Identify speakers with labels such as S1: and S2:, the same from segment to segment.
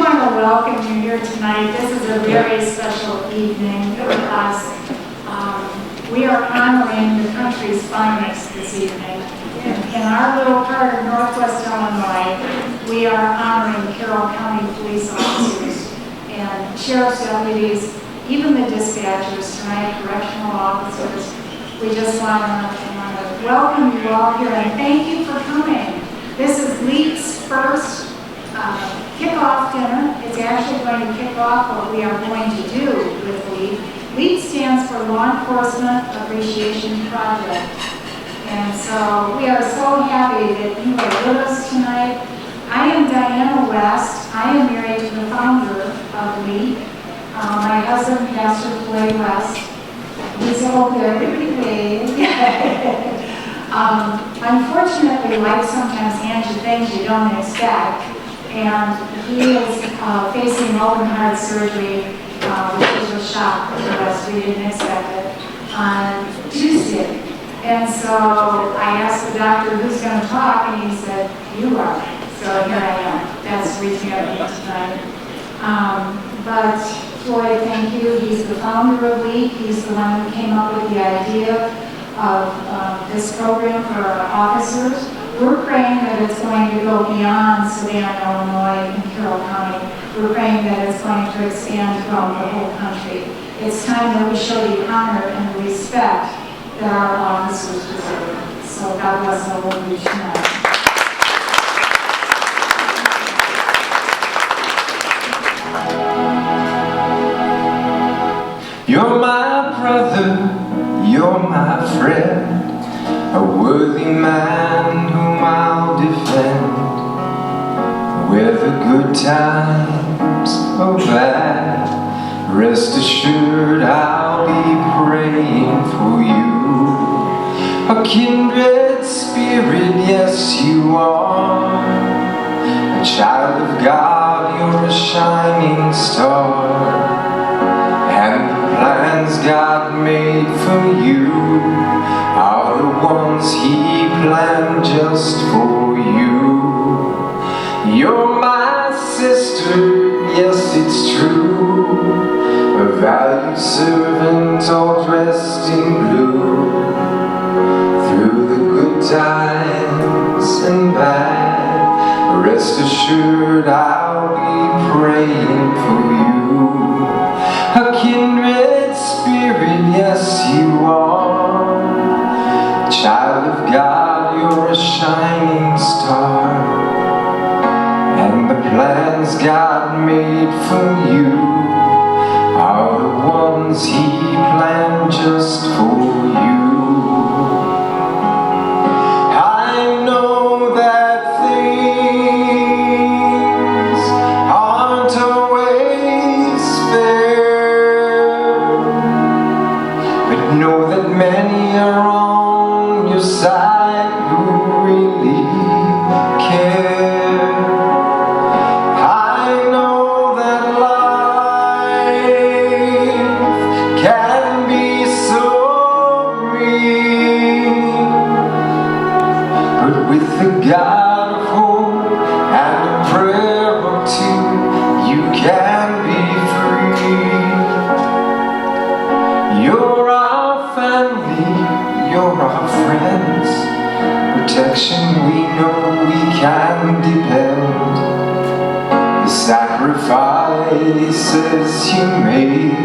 S1: want to welcome you here tonight. This is a very special evening for us. We are honoring the country's finest this evening. In our little part of Northwest Illinois, we are honoring Carroll County police officers and sheriff's deputies, even the dispatchers tonight, correctional officers. We just want to welcome you all here and thank you for coming. This is LEAP's first kickoff dinner. It's actually going to kick off what we are going to do with LEAP. LEAP stands for Law Enforcement Appreciation Project. And so we are so happy that you are with us tonight. I am Diana West. I am married to the founder of LEAP. My husband, Pastor Floyd West. He's over there, unfortunately, life sometimes hands you things you don't expect, and he is facing open heart surgery, which was a shock to us. We didn't expect it, on Tuesday. And so I asked the doctor who's going to talk, and he said, "You are." So here I am. That's the reason I'm here tonight. But Floyd, thank you. He's the founder of LEAP. He's the one who came up with the idea of this program for our officers. We're praying that it's going to go beyond Savannah, Illinois, and Carroll County. We're praying that it's going to expand throughout the whole country. It's time that we show the honor and the respect that our officers deserve. So God bless all of you tonight.
S2: You're my brother, you're my friend, a worthy man whom I'll defend. Whether good times or bad, rest assured I'll be praying for you. A kindred spirit, yes you are, a child of God, you're a shining star. And the plans God made for you are the ones He planned just for you. You're my sister, yes it's true, a valued servant all dressed in blue. Through the good times and bad, rest assured I'll be praying for you. A kindred spirit, yes you are, a child of God, you're a shining star. And the plans God made for you are the ones He planned just for you. I know that things aren't always fair, but know that many are on your side who really care. I know that life can be so real, but with the God of hope and a prayer or two, you can be free. You're our family, you're our friends, protection we know we can depend. The sacrifices you made,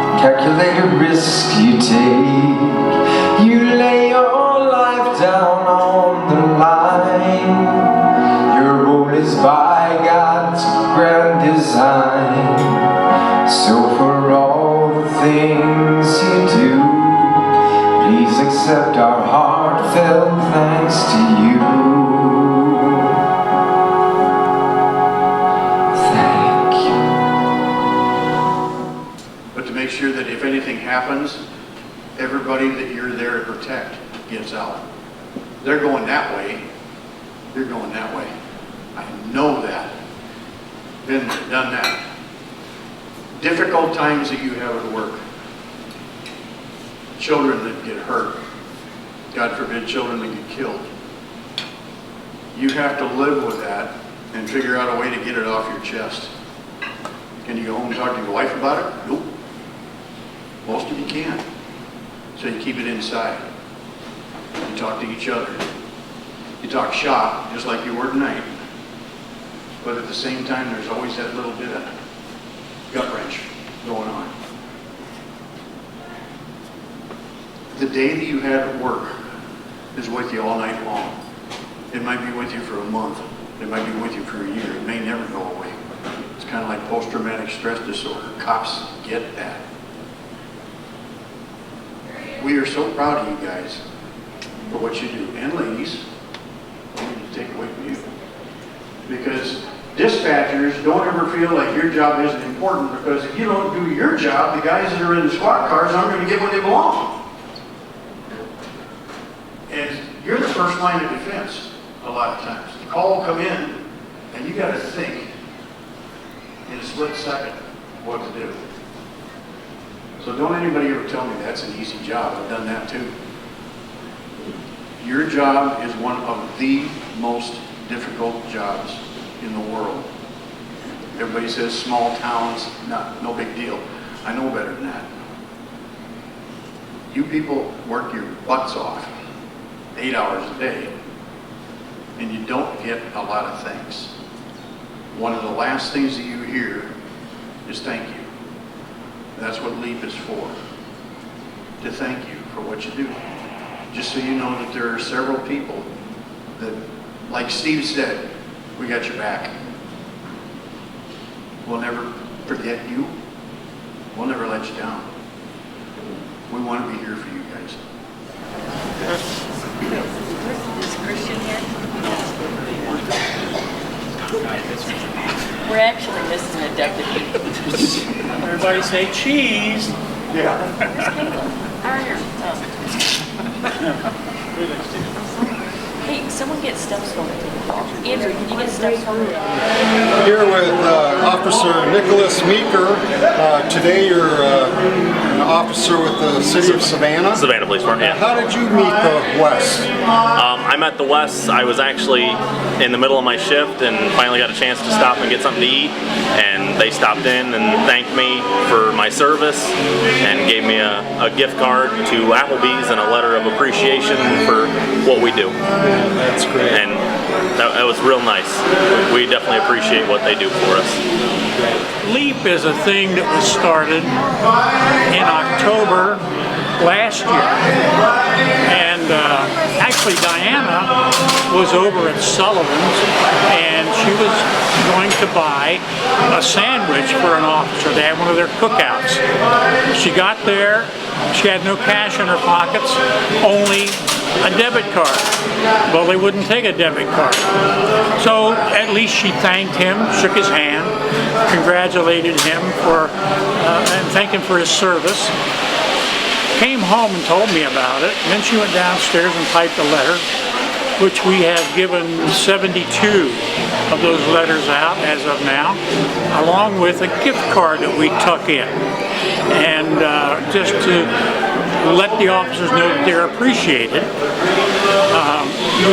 S2: the calculated risk you take, you lay your life down on the line. Your role is by God's grand design. So for all the things you do, please accept our heartfelt thanks to you. Thank you.
S3: But to make sure that if anything happens, everybody that you're there to protect gets out. They're going that way. You're going that way. I know that. Been there, done that. Difficult times that you have at work. Children that get hurt. God forbid, children that get killed. You have to live with that and figure out a way to get it off your chest. Can you go home and talk to your wife about it? Nope. Most of you can't. So you keep it inside. You talk to each other. You talk shop, just like you were tonight. But at the same time, there's always that little bit of gut wrench going on. The day that you have at work is with you all night long. It might be with you for a month. It might be with you for a year. It may never go away. It's kind of like post-traumatic stress disorder. Cops get that. We are so proud of you guys for what you do. And ladies, I need to take away from you. Because dispatchers don't ever feel like your job isn't important, because if you don't do your job, the guys that are in the squad cars aren't going to get where they belong. And you're the first line of defense a lot of times. The call will come in, and you got to think in a split second what to do. So don't anybody ever tell me that's an easy job. I've done that too. Your job is one of the most difficult jobs in the world. Everybody says small towns, no big deal. I know better than that. You people work your butts off 8 hours a day, and you don't get a lot of things. One of the last things that you hear is thank you. That's what LEAP is for, to thank you for what you do. Just so you know that there are several people that, like Steve said, we got your back. We'll never forget you. We'll never let you down. We want to be here for you guys.
S4: Is Christian here? We're actually missing a deputy.
S5: Everybody say cheese.
S3: Yeah.
S4: Hey, someone get steps from Andrew, can you get steps from
S6: Here with Officer Nicholas Meeker. Today you're an officer with the City of Savannah.
S7: Savannah Police Department, yeah.
S6: How did you meet the West?
S7: I met the West. I was actually in the middle of my shift and finally got a chance to stop and get something to eat. And they stopped in and thanked me for my service and gave me a gift card to Applebee's and a letter of appreciation for what we do.
S6: That's great.
S7: And that was real nice. We definitely appreciate what they do for us.
S5: LEAP is a thing that was started in October last year. And actually Diana was over at Sullivan's and she was going to buy a sandwich for an officer. They had one of their cookouts. She got there, she had no cash in her pockets, only a debit card. Well, they wouldn't take a debit card. So at least she thanked him, shook his hand, congratulated him for and thanked him for his service. Came home and told me about it. And then she went downstairs and typed a letter, which we have given 72 of those letters out as of now, along with a gift card that we tuck in. And just to let the officers know that they're appreciated.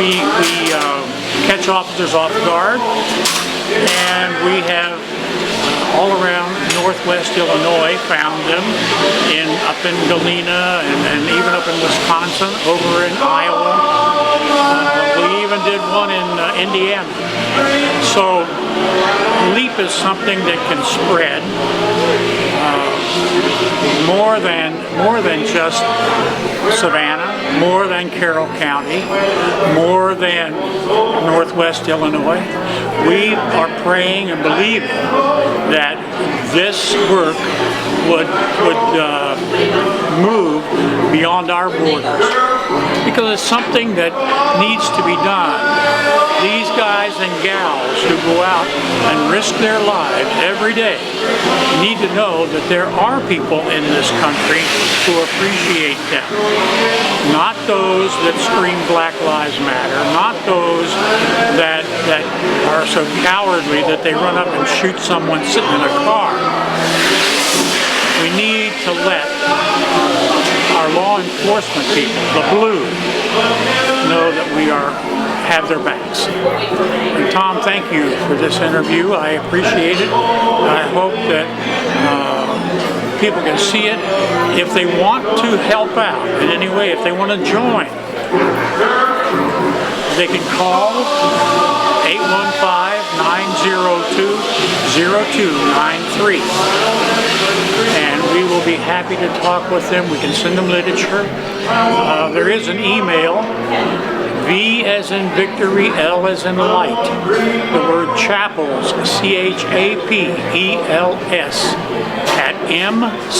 S5: We catch officers off guard, and we have all around Northwest Illinois found them up in Galena and even up in Wisconsin, over in Iowa. We even did one in Indiana. So LEAP is something that can spread more than just Savannah, more than Carroll County, more than Northwest Illinois. We are praying and believing that this work would move beyond our borders, because it's something that needs to be done. These guys and gals who go out and risk their lives every day need to know that there are people in this country who appreciate them. Not those that scream Black Lives Matter, not those that are so cowardly that they run up and shoot someone sitting in a car. We need to let our law enforcement people, the blue, know that we are have their backs. And Tom, thank you for this interview. I appreciate it. I hope that people can see it. If they want to help out in any way, if they want to join, they can call 815-902-0293. And we will be happy to talk with them. We can send them literature. There is an email, V as in victory, L as in light. The word chapels, CHAPELS, at mchsi.com.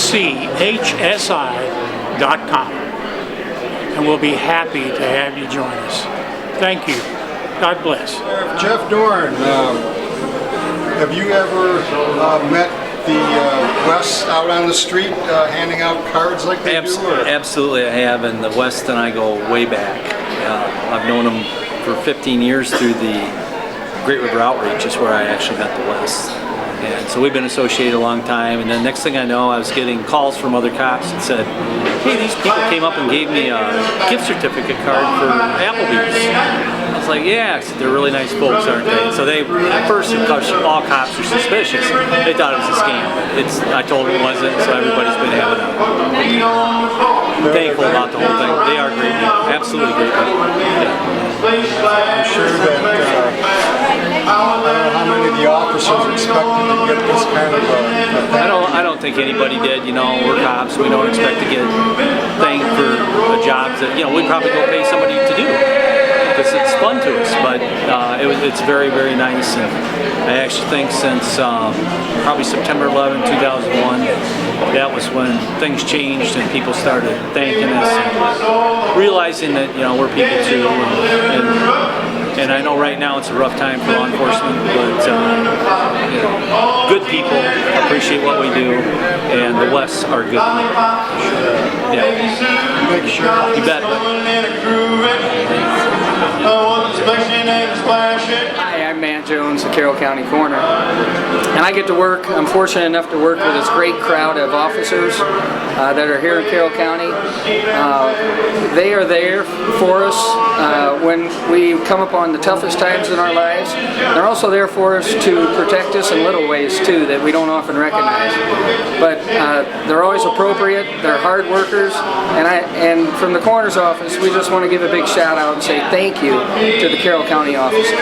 S5: And we'll be happy to have you join us. Thank you. God bless.
S6: Jeff Dorn, have you ever met the Wes out on the street handing out cards like they do? Or?
S8: Absolutely, I have, and the West and I go way back. I've known him for 15 years through the Great River Outreach, is where I actually met the West. And so we've been associated a long time, and then next thing I know, I was getting calls from other cops that said, hey, these people came up and gave me a gift certificate card for Applebee's. I was like, yeah, they're really nice folks, aren't they? So they, at first, of course, all cops are suspicious. They thought it was a scam. I told them it wasn't, so everybody's been having thankful about the whole thing. They are great people, absolutely great people. Yeah.
S6: I'm sure that I don't know how many of the officers expected to get this kind of a thing.
S8: I don't think anybody did. You know, we're cops. We don't expect to get thanked for the jobs that, you know, we'd probably go pay somebody to do because it's fun to us. But it's very, very nice. And I actually think since probably September 11, 2001, that was when things changed and people started thanking us and realizing that, you know, we're people too. And I know right now it's a rough time for law enforcement, but you know, good people appreciate what we do, and the Wests are good people. Yeah.
S6: Make sure.
S8: You bet.
S9: Hi, I'm Matt Jones, the Carroll County Coroner, and I get to work, I'm fortunate enough to work with this great crowd of officers that are here in Carroll County. They are there for us when we come upon the toughest times in our lives. They're also there for us to protect us in little ways too that we don't often recognize. But they're always appropriate, they're hard workers, and from the coroner's office we just want to give a big shout out and say thank you to the Carroll County officers.